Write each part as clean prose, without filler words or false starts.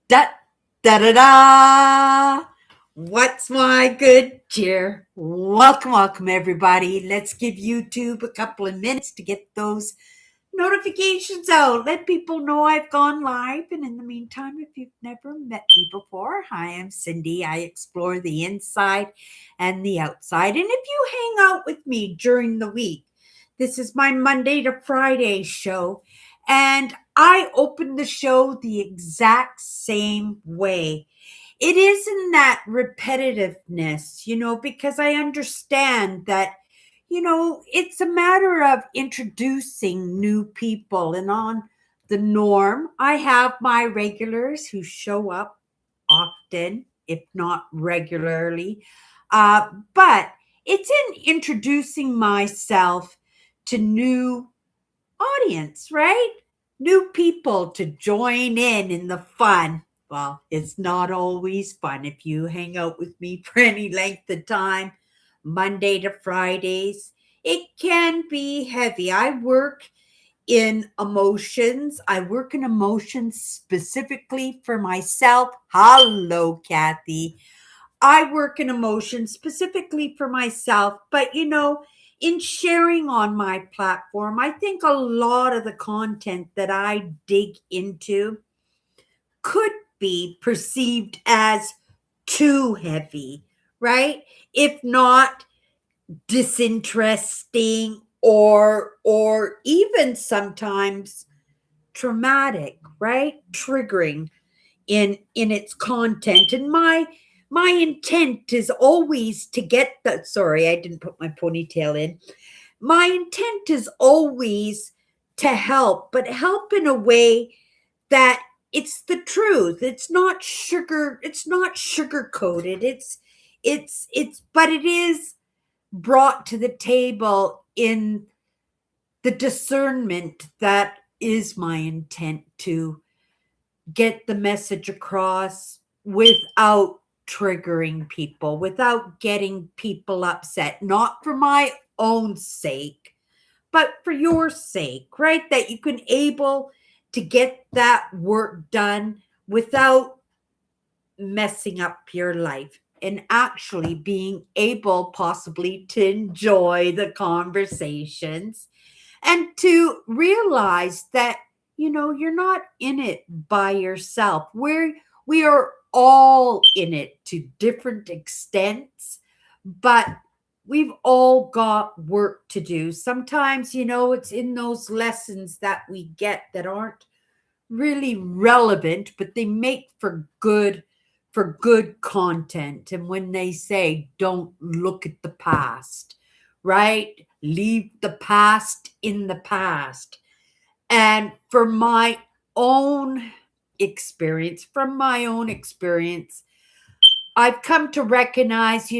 Da da da da. What's my good cheer? Welcome, everybody. Let's give YouTube a couple of minutes to get those notifications out. Let people know I've gone live. And in the meantime, if you've never met me before, hi, I'm Cindy. I explore the inside and the outside. And if you hang out with me during the week, this is my Monday to Friday show. And I open the show the exact same way. It isn't that repetitiveness, because I understand that, it's a matter of introducing new people. And on the norm, I have my regulars who show up often, if not regularly. But it's in introducing myself to new audience, right? New people to join in the fun. Well, it's not always fun if you hang out with me for any length of time, Monday to Fridays. It can be heavy. I work in emotions. I work in emotions specifically for myself. Hello, Kathy. I work in emotions specifically for myself, but in sharing on my platform, I think a lot of the content that I dig into could be perceived as too heavy, right? If not disinteresting or even sometimes traumatic, right? Triggering in its content. And my intent is always to get the sorry, I didn't put my ponytail in. My intent is always to help, but help in a way that it's the truth. It's not sugar coated. It's but it is brought to the table in the discernment that is my intent to get the message across without triggering people, without getting people upset, not for my own sake, but for your sake, right? That you can able to get that work done without messing up your life and actually being able possibly to enjoy the conversations and to realize that you're not in it by yourself. We are all in it to different extents, but we've all got work to do. Sometimes it's in those lessons that we get that aren't really relevant, but they make for good content. And when they say don't look at the past, right? Leave the past in the past. And from my own experience, I've come to recognize,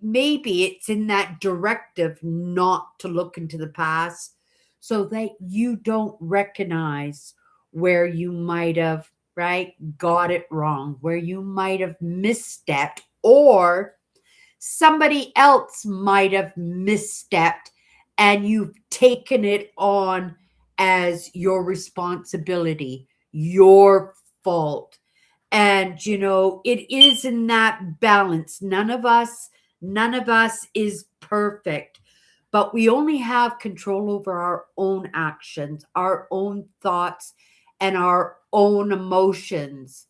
maybe it's in that directive not to look into the past so that you don't recognize where you might have, right, got it wrong, where you might have misstepped, or somebody else might have misstepped and you've taken it on as your responsibility, your fault. And it is in that balance. None of us is perfect, but we only have control over our own actions, our own thoughts, and our own emotions.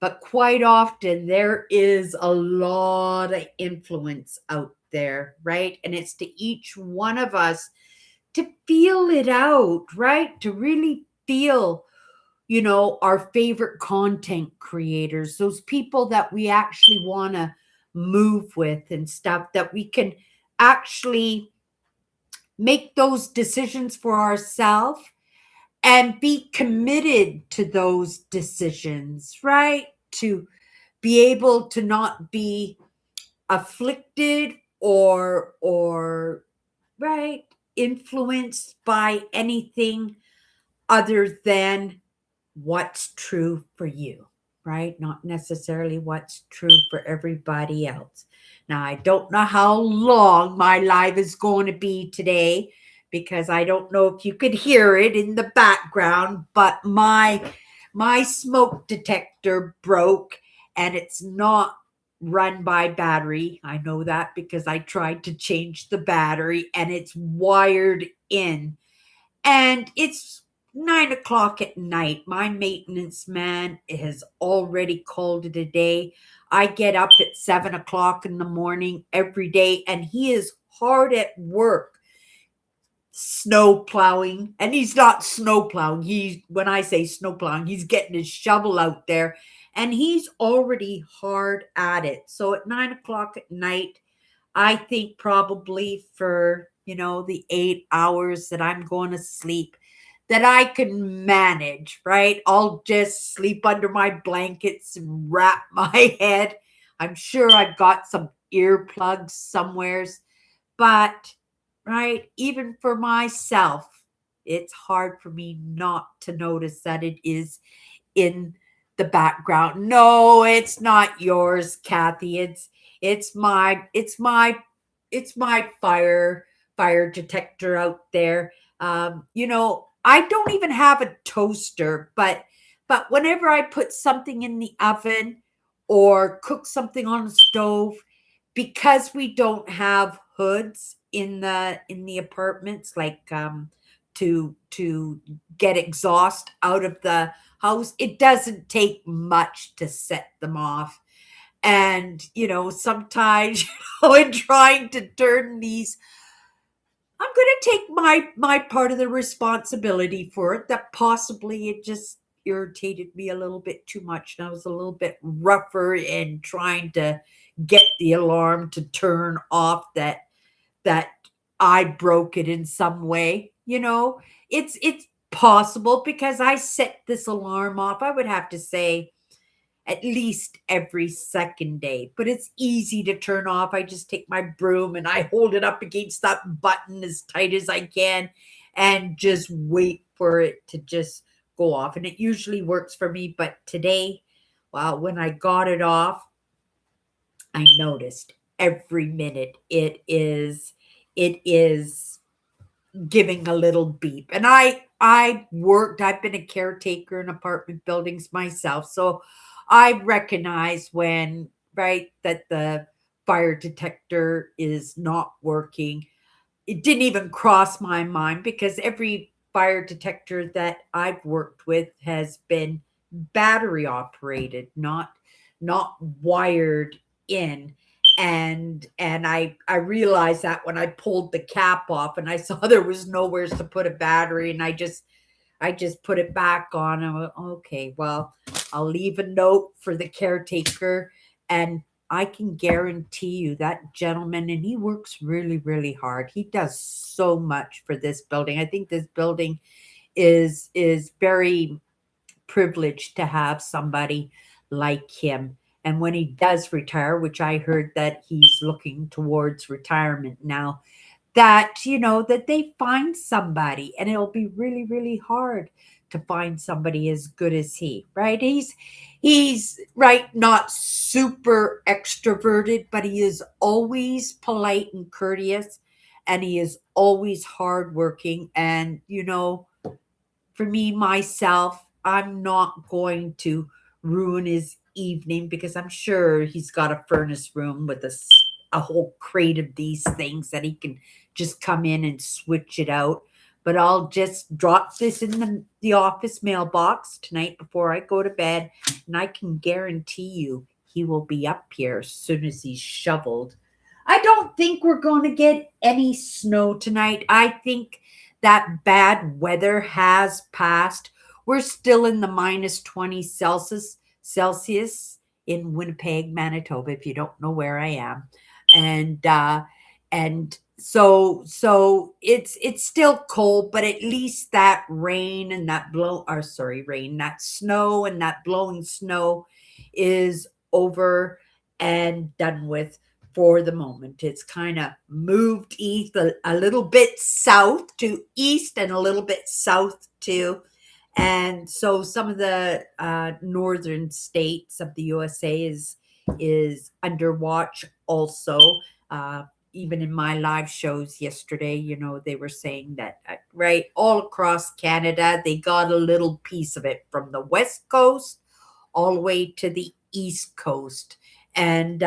But quite often, there is a lot of influence out there, right? And it's to each one of us to feel it out, right? To really feel, our favorite content creators, those people that we actually want to move with and stuff, that we can actually make those decisions for ourselves and be committed to those decisions, right? To be able to not be afflicted or right, influenced by anything other than what's true for you, right? Not necessarily what's true for everybody else. Now, I don't know how long my live is going to be today because I don't know if you could hear it in the background, but my smoke detector broke, and it's not run by battery. I know that because I tried to change the battery and it's wired in. And it's 9 o'clock at night. My maintenance man has already called it a day. I get up at 7 o'clock in the morning every day, and he is hard at work snow plowing. And he's not snow plowing. When I say snow plowing, he's getting his shovel out there, and he's already hard at it. So at 9 o'clock at night, I think probably for, the 8 hours that I'm going to sleep, that I can manage, right? I'll just sleep under my blankets and wrap my head. I'm sure I've got some earplugs somewheres, but, right, even for myself, it's hard for me not to notice that it is in the background. No, it's not yours, Kathy. It's my fire detector out there. I don't even have a toaster, but whenever I put something in the oven or cook something on the stove, because we don't have hoods in the apartments, like to get exhaust out of the house, it doesn't take much to set them off. And sometimes in trying to turn these, I'm going to take my part of the responsibility for it, that possibly it just irritated me a little bit too much, and I was a little bit rougher in trying to get the alarm to turn off, that I broke it in some way. It's possible because I set this alarm off, I would have to say, at least every second day. But it's easy to turn off. I just take my broom and I hold it up against that button as tight as I can and just wait for it to just go off. And it usually works for me. But today, well, when I got it off, I noticed every minute it is giving a little beep. And I've been a caretaker in apartment buildings myself, so I recognize when, right, that the fire detector is not working. It didn't even cross my mind because every fire detector that I've worked with has been battery operated, not wired in. And I realized that when I pulled the cap off and I saw there was nowhere to put a battery, and I just put it back on. I went, okay, well, I'll leave a note for the caretaker. And I can guarantee you that gentleman, and he works really, really hard. He does so much for this building. I think this building is very privileged to have somebody like him. And when he does retire, which I heard that he's looking towards retirement now, that they find somebody, and it'll be really, really hard to find somebody as good as he, right? He's right, not super extroverted, but he is always polite and courteous, and he is always hardworking. And for me, myself, I'm not going to ruin his evening because I'm sure he's got a furnace room with a whole crate of these things that he can just come in and switch it out. But I'll just drop this in the office mailbox tonight before I go to bed, and I can guarantee you he will be up here as soon as he's shoveled. I don't think we're going to get any snow tonight. I think that bad weather has passed. We're still in the minus 20 Celsius in Winnipeg, Manitoba, if you don't know where I am. And so it's still cold, but at least that rain and that that snow and that blowing snow is over and done with for the moment. It's kind of moved east, a little bit south to east, and a little bit south too. And so some of the northern states of the USA is under watch also. even in my live shows yesterday, they were saying that, right, all across Canada, they got a little piece of it from the West Coast all the way to the East Coast. And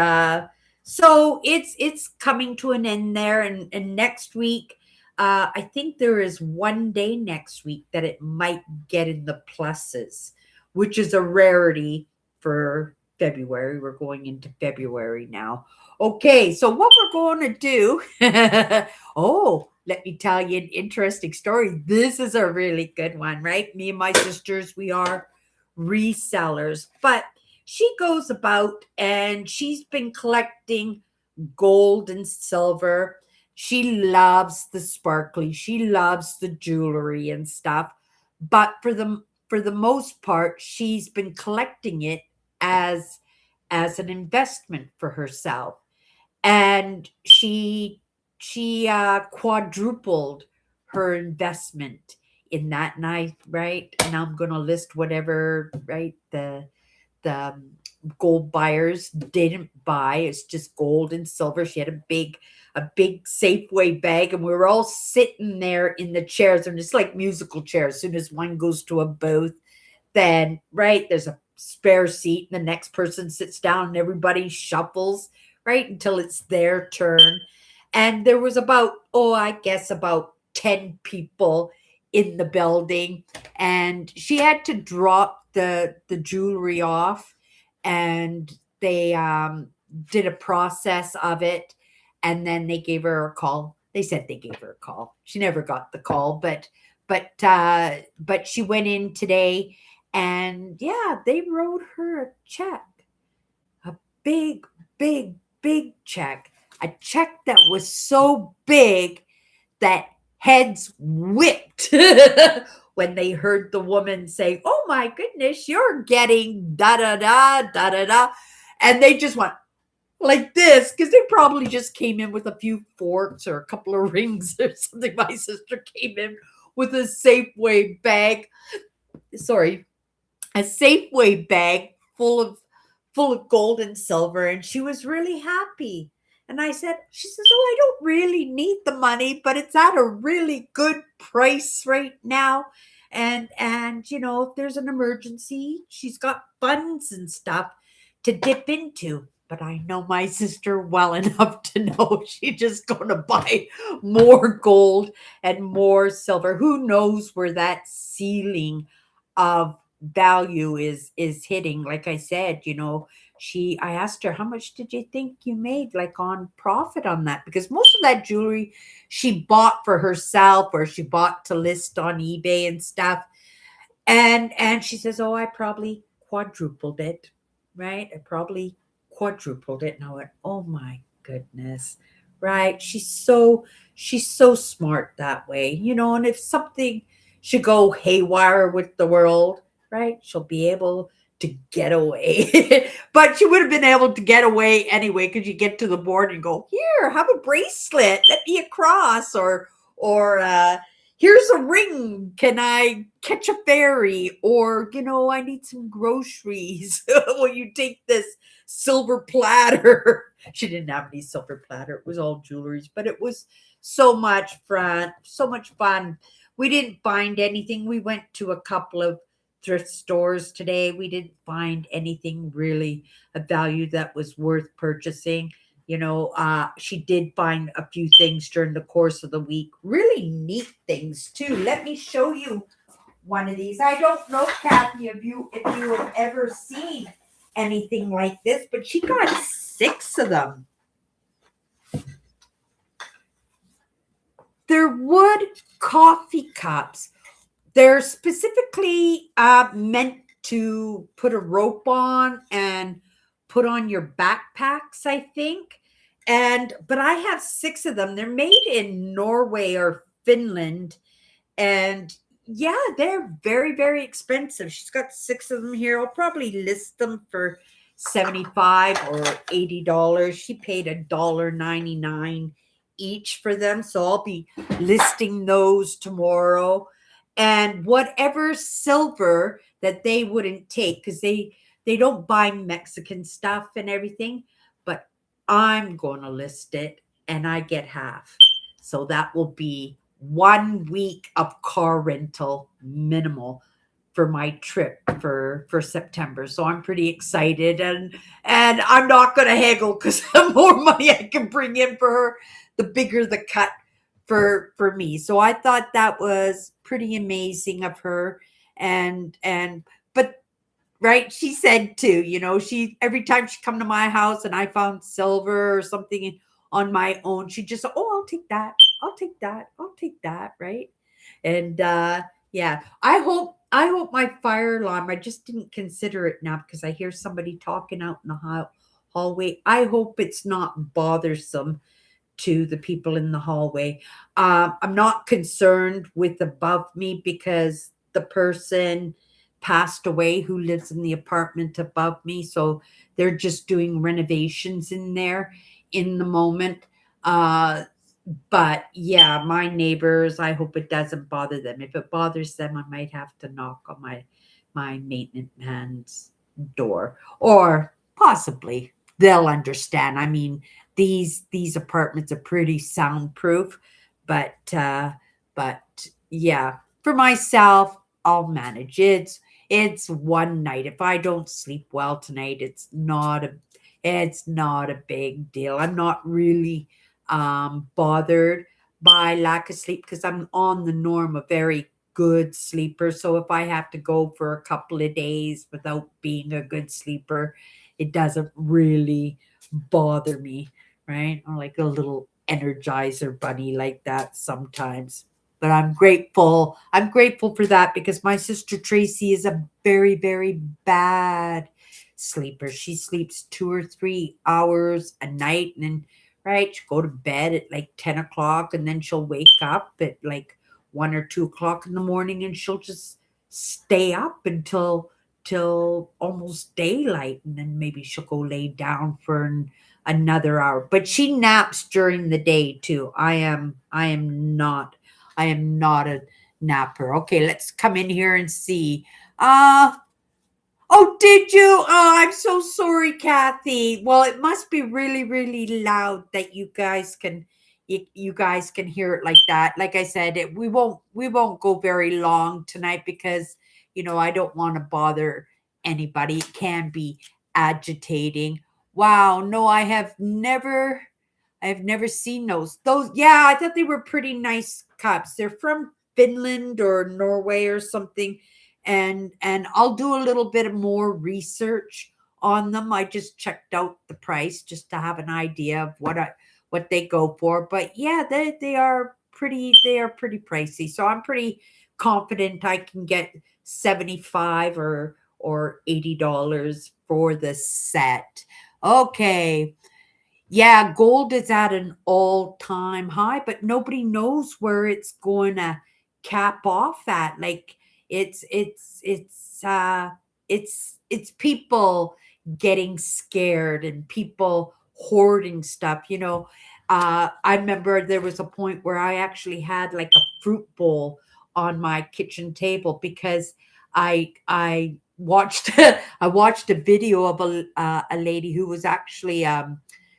so it's coming to an end there. And next week, I think there is one day next week that it might get in the pluses, which is a rarity for February. We're going into February now. Okay, so what we're going to do, oh, let me tell you an interesting story. This is a really good one, right? Me and my sisters, we are resellers, but she goes about and she's been collecting gold and silver. She loves the sparkly, she loves the jewelry and stuff, but for the most part, she's been collecting it as as an investment for herself. And she quadrupled her investment in that night, right? And I'm going to list whatever, right, the gold buyers didn't buy. It's just gold and silver. She had a big Safeway bag, and we were all sitting there in the chairs, and it's like musical chairs. As soon as one goes to a booth, then right there's a spare seat, and the next person sits down, and everybody shuffles right until it's their turn. And there was about, oh, I guess about 10 people in the building, and she had to drop the jewelry off, and they did a process of it, and then they gave her a call. They said they gave her a call. She never got the call, but she went in today, and yeah, they wrote her a check, a big, big, big check, a check that was so big that heads whipped when they heard the woman say, "Oh my goodness, you're getting da da da da da da," and they just went like this because they probably just came in with a few forks or a couple of rings or something. My sister came in with a Safeway bag. Sorry, a Safeway bag full of gold and silver, and she was really happy. And I said, she says, "Oh, I don't really need the money, but it's at a really good price right now. And if there's an emergency, she's got funds and stuff to dip into." But I know my sister well enough to know she's just going to buy more gold and more silver. Who knows where that ceiling of value is hitting? Like I said, I asked her, "How much did you think you made, like, on profit on that?" Because most of that jewelry she bought for herself, or she bought to list on eBay and stuff. And she says, "Oh, I probably quadrupled it." Right? "I probably quadrupled it." And I went, "Oh my goodness." Right? She's so smart that way. And if something should go haywire with the world, right? She'll be able to get away. But she would have been able to get away anyway, because you get to the board and go, "Here, have a bracelet. Let me across." Or "Here's a ring. Can I catch a ferry?" Or, "I need some groceries. Will you take this silver platter?" She didn't have any silver platter. It was all jewelries, but it was so much fun. So much fun. We didn't find anything. We went to a couple of thrift stores today. We didn't find anything really of value that was worth purchasing. She did find a few things during the course of the week, really neat things too. Let me show you one of these. I don't know, Kathy, if you have ever seen anything like this, but she got 6 of them. They're wood coffee cups. They're specifically meant to put a rope on and put on your backpacks, I think. But I have 6 of them. They're made in Norway or Finland, and yeah, they're very, very expensive. She's got 6 of them here. I'll probably list them for 75 or $80. She paid $1.99 each for them, so I'll be listing those tomorrow. And whatever silver that they wouldn't take, because they don't buy Mexican stuff and everything, but I'm going to list it and I get half. So that will be 1 week of car rental minimal for my trip for September. So I'm pretty excited, and I'm not going to haggle because the more money I can bring in for her, the bigger the cut for me. So I thought that was pretty amazing of her, and but right, she said too, she every time she come to my house and I found silver or something on my own, she just, oh, I'll take that, I'll take that, I'll take that, right? And yeah, I hope my fire alarm, I just didn't consider it now because I hear somebody talking out in the hallway. I hope it's not bothersome to the people in the hallway. I'm not concerned with above me because the person passed away who lives in the apartment above me. So they're just doing renovations in there in the moment. Uh, but yeah, my neighbors, I hope it doesn't bother them. If it bothers them, I might have to knock on my maintenance man's door, or possibly they'll understand. I mean, these apartments are pretty soundproof, but yeah, for myself, I'll manage. It's one night. If I don't sleep well tonight, it's not a big deal. I'm not really bothered by lack of sleep because I'm on the norm, a very good sleeper. So if I have to go for a couple of days without being a good sleeper, it doesn't really bother me, right? I'm like a little energizer bunny like that sometimes. But I'm grateful. I'm grateful for that because my sister Tracy is a very, very bad sleeper. She sleeps 2 or 3 hours a night, and then right, she'll go to bed at like 10 o'clock, and then she'll wake up at like 1 or 2 o'clock in the morning, and she'll just stay up till almost daylight, and then maybe she'll go lay down for another hour. But she naps during the day too. I am not a napper. Okay, let's come in here and see. Uh Oh, did you? Oh, I'm so sorry, Kathy. Well, it must be really, really loud that you guys can hear it like that. Like I said, we won't go very long tonight because I don't want to bother anybody. It can be agitating. Wow, no, I've never seen those. Those, yeah, I thought they were pretty nice cups. They're from Finland or Norway or something, and I'll do a little bit of more research on them. I just checked out the price just to have an idea of what they go for. But yeah, they are pretty pricey. So I'm pretty confident I can get 75 or $80 for the set. Okay. Yeah, gold is at an all-time high, but nobody knows where it's going to cap off at. Like it's people getting scared and people hoarding stuff. I remember there was a point where I actually had like a fruit bowl on my kitchen table because I watched I watched a video of a lady who was actually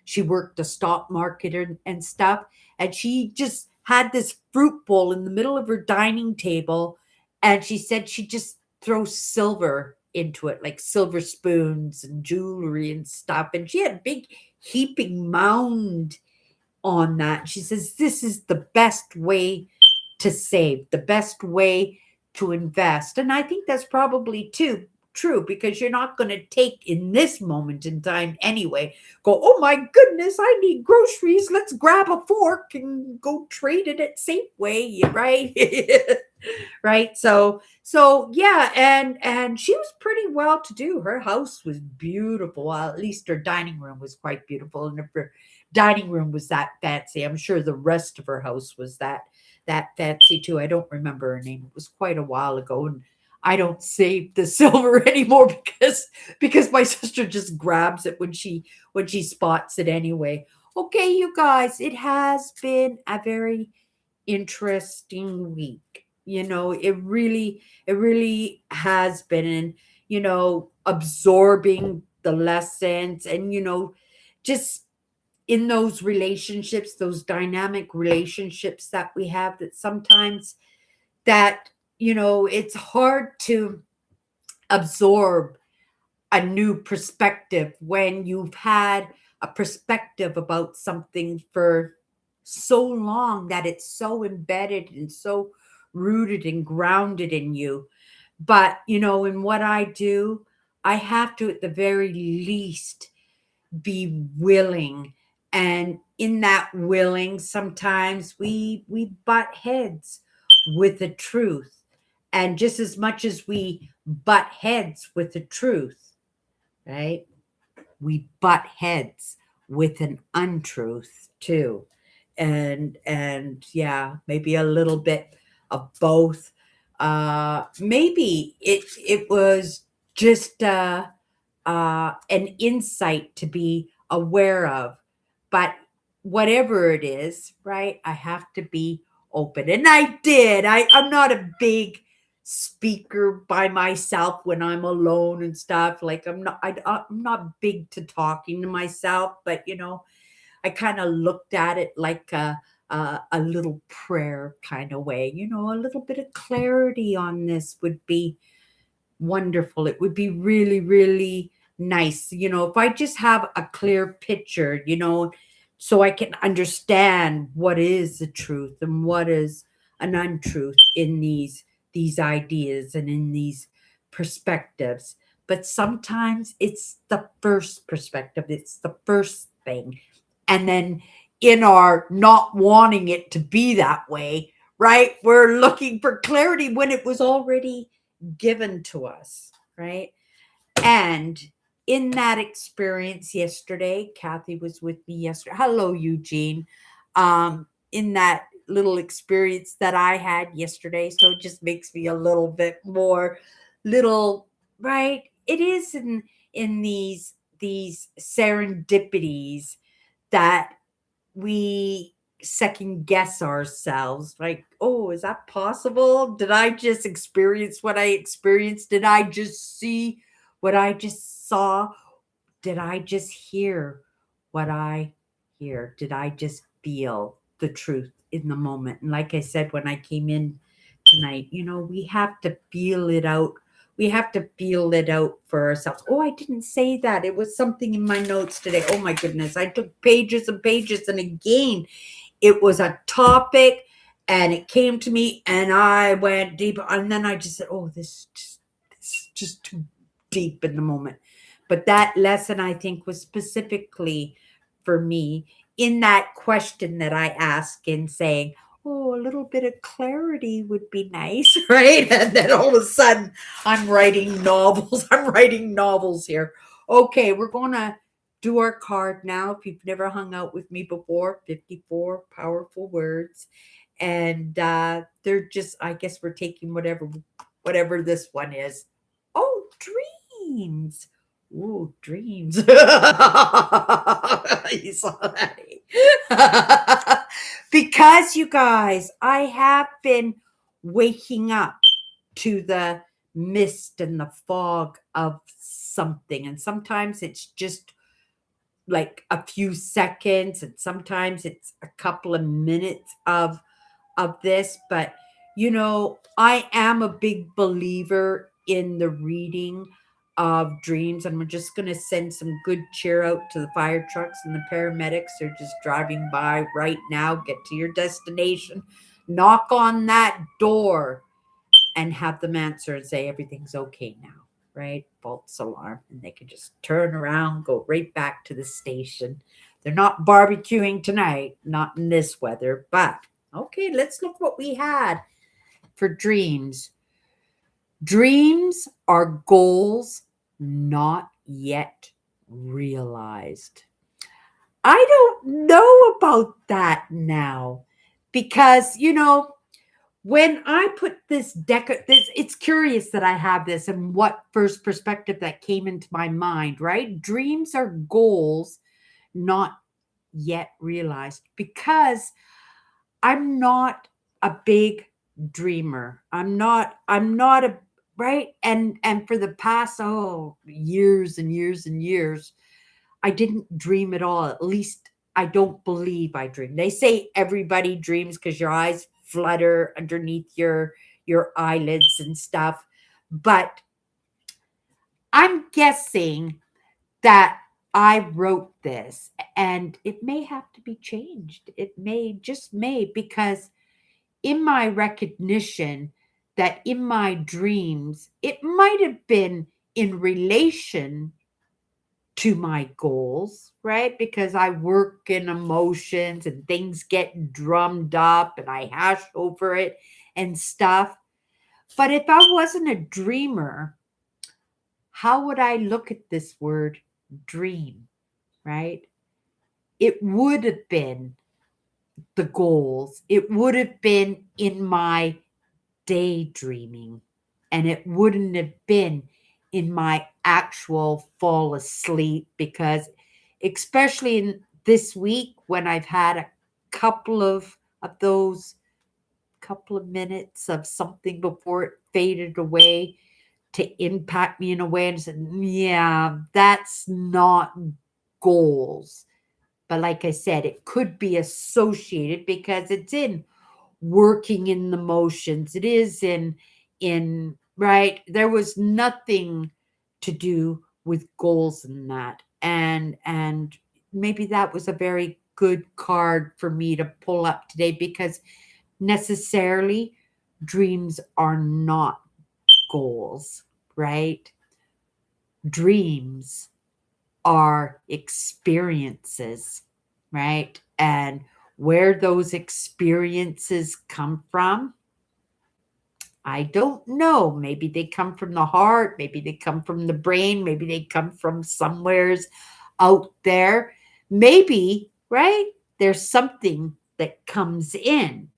she worked the stock market and stuff. And she just had this fruit bowl in the middle of her dining table. And she said she just throws silver into it, like silver spoons and jewelry and stuff. And she had a big heaping mound on that. She says, this is the best way to save, the best way to invest. And I think that's probably too true because you're not going to take in this moment in time anyway, go, oh my goodness, I need groceries. Let's grab a fork and go trade it at Safeway, right? Right. So yeah, and she was pretty well to do. Her house was beautiful. Well, at least her dining room was quite beautiful. And if her dining room was that fancy, I'm sure the rest of her house was that fancy too. I don't remember her name. It was quite a while ago, and I don't save the silver anymore because my sister just grabs it when she spots it anyway. Okay, you guys, it has been a very interesting week. It really has been, and absorbing the lessons, and just in those relationships, those dynamic relationships that we have, that sometimes that, it's hard to absorb a new perspective when you've had a perspective about something for so long that it's so embedded and so rooted and grounded in you. But, in what I do, I have to, at the very least, be willing. And in that willing, sometimes we butt heads with the truth. And just as much as we butt heads with the truth, right? We butt heads with an untruth too. And yeah, maybe a little bit of both. Maybe it was just an insight to be aware of. But whatever it is, right? I have to be open. And I did. I'm not a big speaker by myself when I'm alone and stuff. Like I'm not big to talking to myself, but I kind of looked at it like a little prayer kind of way. A little bit of clarity on this would be wonderful. It would be really, really nice. If I just have a clear picture, so I can understand what is the truth and what is an untruth in these ideas and in these perspectives. But sometimes it's the first perspective, it's the first thing. And then in our not wanting it to be that way, right? We're looking for clarity when it was already given to us, right? And in that experience yesterday, Kathy was with me yesterday. Hello, Eugene. In that little experience that I had yesterday, so it just makes me a little bit more little, right? It is in these serendipities that we second guess ourselves, like, oh, is that possible? Did I just experience what I experienced? Did I just see what I just saw? Did I just hear what I hear? Did I just feel the truth in the moment? And like I said when I came in tonight, we have to feel it out. We have to feel it out for ourselves. Oh, I didn't say that. It was something in my notes today. Oh my goodness. I took pages and pages. And again, it was a topic and it came to me and I went deep. And then I just said, oh, this is just too deep in the moment. But that lesson, I think, was specifically for me in that question that I asked in saying, oh, a little bit of clarity would be nice, right? And then all of a sudden, I'm writing novels. I'm writing novels here. Okay, we're going to do our card now. If you've never hung out with me before, 54 powerful words. And they're just, I guess we're taking whatever this one is. Oh, dreams. Ooh, dreams. You saw that. Because you guys, I have been waking up to the mist and the fog of something. And sometimes it's just like a few seconds, and sometimes it's a couple of minutes of this. But I am a big believer in the reading of dreams, and we're just going to send some good cheer out to the fire trucks and the paramedics. They're just driving by right now. Get to your destination, knock on that door, and have them answer and say everything's okay now, right? False alarm. And they can just turn around, go right back to the station. They're not barbecuing tonight, not in this weather. But okay, let's look what we had for dreams. Dreams are goals not yet realized. I don't know about that now because, when I put it's curious that I have this and what first perspective that came into my mind, right? Dreams are goals not yet realized because I'm not a big dreamer. I'm not a right. And for the past years and years and years, I didn't dream at all. At least I don't believe I dream. They say everybody dreams because your eyes flutter underneath your eyelids and stuff. But I'm guessing that I wrote this and it may have to be changed. It may just may because in my recognition that in my dreams it might have been in relation to my goals, right? Because I work in emotions and things get drummed up and I hash over it and stuff. But if I wasn't a dreamer, how would I look at this word dream, right? It would have been the goals, it would have been in my daydreaming, and it wouldn't have been in my actual fall asleep because, especially in this week when I've had a couple of those couple of minutes of something before it faded away to impact me in a way and said, yeah, that's not goals. But like I said, it could be associated because it's in working in the motions. It is in right. There was nothing to do with goals in that. And maybe that was a very good card for me to pull up today because necessarily dreams are not goals, right? Dreams are experiences, right? And where those experiences come from, I don't know. Maybe they come from the heart, maybe they come from the brain, maybe they come from somewheres out there. Maybe, right? There's something that comes in,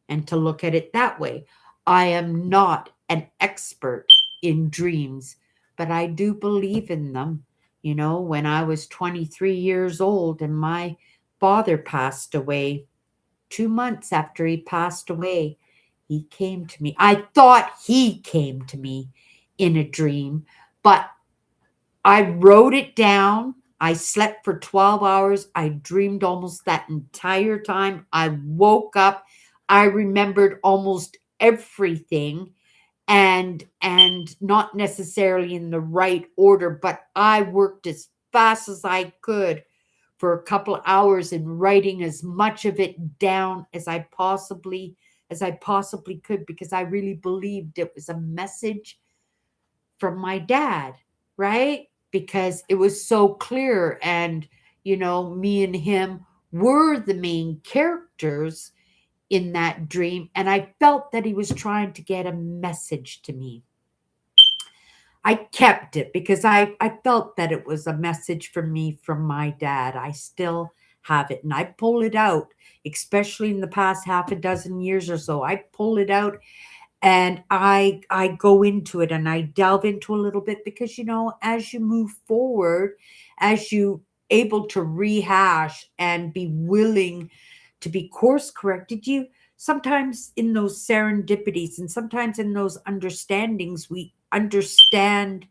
and to look at it that way. I am not an expert in dreams, but I do believe in them. You know, when I was 23 years old and my father passed away, 2 months after he passed away, he came to me. I thought he came to me in a dream, but I wrote it down. I slept for 12 hours. I dreamed almost that entire time. I woke up. I remembered almost everything and not necessarily in the right order, but I worked as fast as I could for a couple of hours in writing as much of it down as I possibly could because I really believed it was a message from my dad, right? Because it was so clear. And, you know, me and him were the main characters in that dream. And I felt that he was trying to get a message to me. I kept it because I felt that it was a message for me from my dad. I still have it and I pull it out, especially in the past half a dozen years or so. I pull it out and I go into it and I delve into a little bit because you know as you move forward, as you able to rehash and be willing to be course corrected, you sometimes in those serendipities and sometimes in those understandings we understand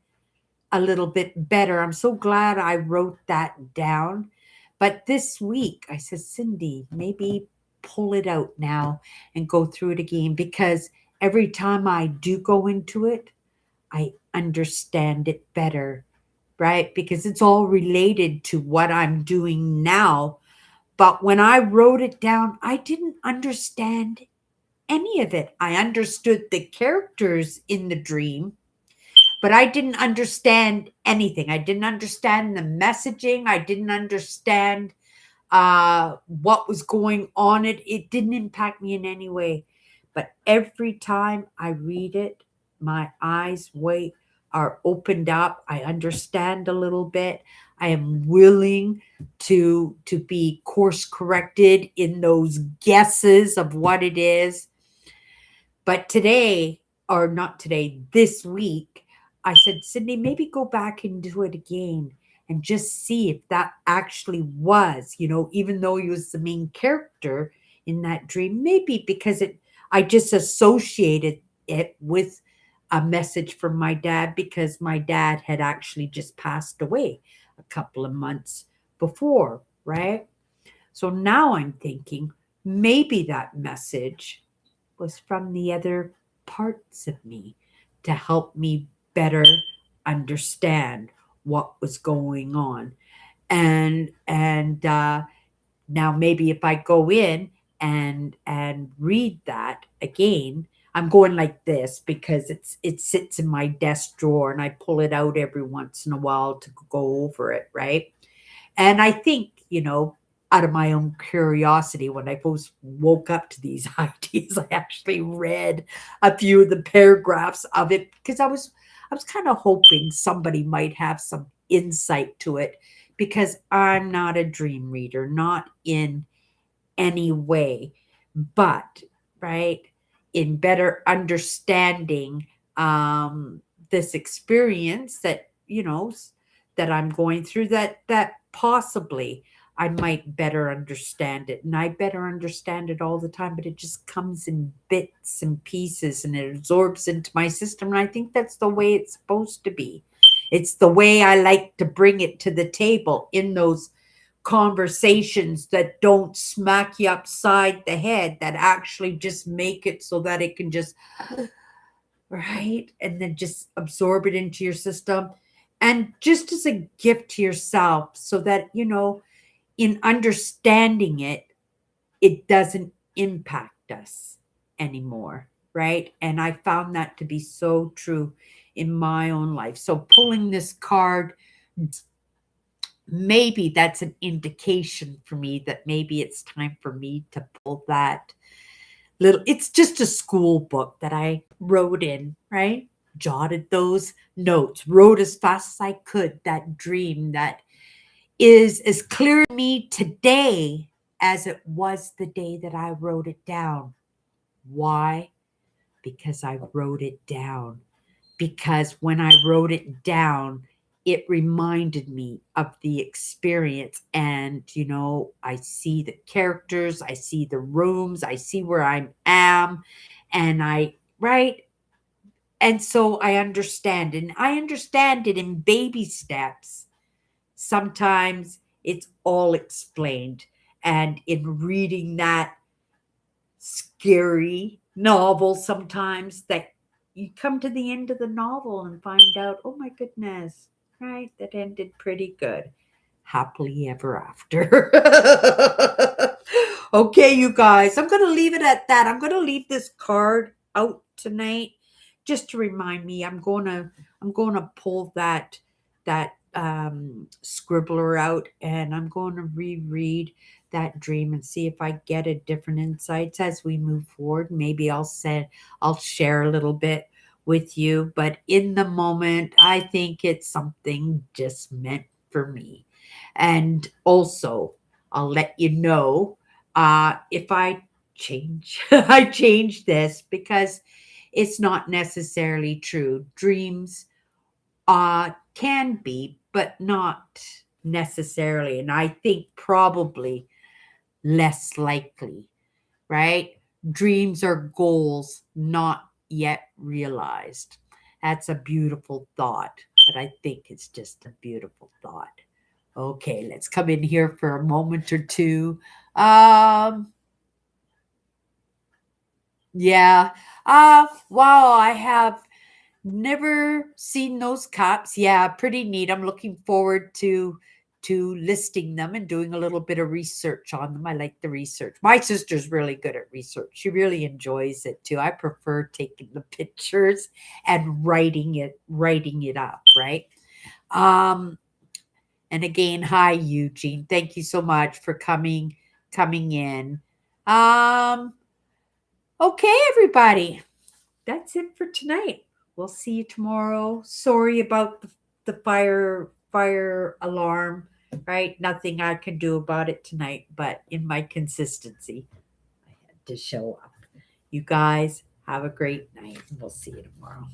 a little bit better. I'm so glad I wrote that down. But this week I said, Cindy, maybe pull it out now and go through it again because every time I do go into it, I understand it better, right? Because it's all related to what I'm doing now. But when I wrote it down, I didn't understand any of it. I understood the characters in the dream, but I didn't understand anything. I didn't understand the messaging. I didn't understand what was going on. It didn't impact me in any way. But every time I read it, my eyes wait are opened up. I understand a little bit. I am willing to be course corrected in those guesses of what it is. But today, or not today, this week, I said, Sydney, maybe go back and do it again and just see if that actually was, you know, even though he was the main character in that dream, maybe because I just associated it with a message from my dad because my dad had actually just passed away a couple of months before, right? So now I'm thinking maybe that message was from the other parts of me to help me better understand what was going on. And now maybe if I go in and read that again, I'm going like this because it sits in my desk drawer and I pull it out every once in a while to go over it, right? And I think, out of my own curiosity, when I first woke up to these ideas, I actually read a few of the paragraphs of it because I was kind of hoping somebody might have some insight to it because I'm not a dream reader, not in any way, but right, in better understanding this experience that that I'm going through, that possibly I might better understand it. And I better understand it all the time, but it just comes in bits and pieces and it absorbs into my system. And I think that's the way it's supposed to be. It's the way I like to bring it to the table in those conversations that don't smack you upside the head, that actually just make it so that it can just, right, and then just absorb it into your system. And just as a gift to yourself, so that, in understanding it, it doesn't impact us anymore, right? And I found that to be so true in my own life. So pulling this card, maybe that's an indication for me that maybe it's time for me to pull that little, it's just a school book that I wrote in, right? Jotted those notes, wrote as fast as I could that dream that is as clear to me today as it was the day that I wrote it down. Why? Because I wrote it down. Because when I wrote it down, it reminded me of the experience. And, I see the characters, I see the rooms, I see where I am, right? And so I understand. And I understand it in baby steps. Sometimes it's all explained. And in reading that scary novel, sometimes that you come to the end of the novel and find out, oh my goodness, right? That ended pretty good. Happily ever after. Okay, you guys, I'm going to leave it at that. I'm going to leave this card out tonight just to remind me I'm going to pull that scribbler out and I'm going to reread that dream and see if I get a different insights as we move forward. Maybe I'll share a little bit with you, but in the moment, I think it's something just meant for me. And also, I'll let you know if I change, I change this because it's not necessarily true. Dreams can be, but not necessarily. And I think probably less likely, right? Dreams are goals not yet realized. That's a beautiful thought, but I think it's just a beautiful thought. Okay, let's come in here for a moment or two. Um, yeah. Wow, I have never seen those cups. Yeah, pretty neat. I'm looking forward to listing them and doing a little bit of research on them. I like the research. My sister's really good at research. She really enjoys it too. I prefer taking the pictures and writing it up, right? Um and again, hi Eugene. Thank you so much for coming in. Um okay everybody. That's it for tonight. We'll see you tomorrow. Sorry about the fire alarm, right? Nothing I can do about it tonight, but in my consistency, I had to show up. You guys have a great night. We'll see you tomorrow.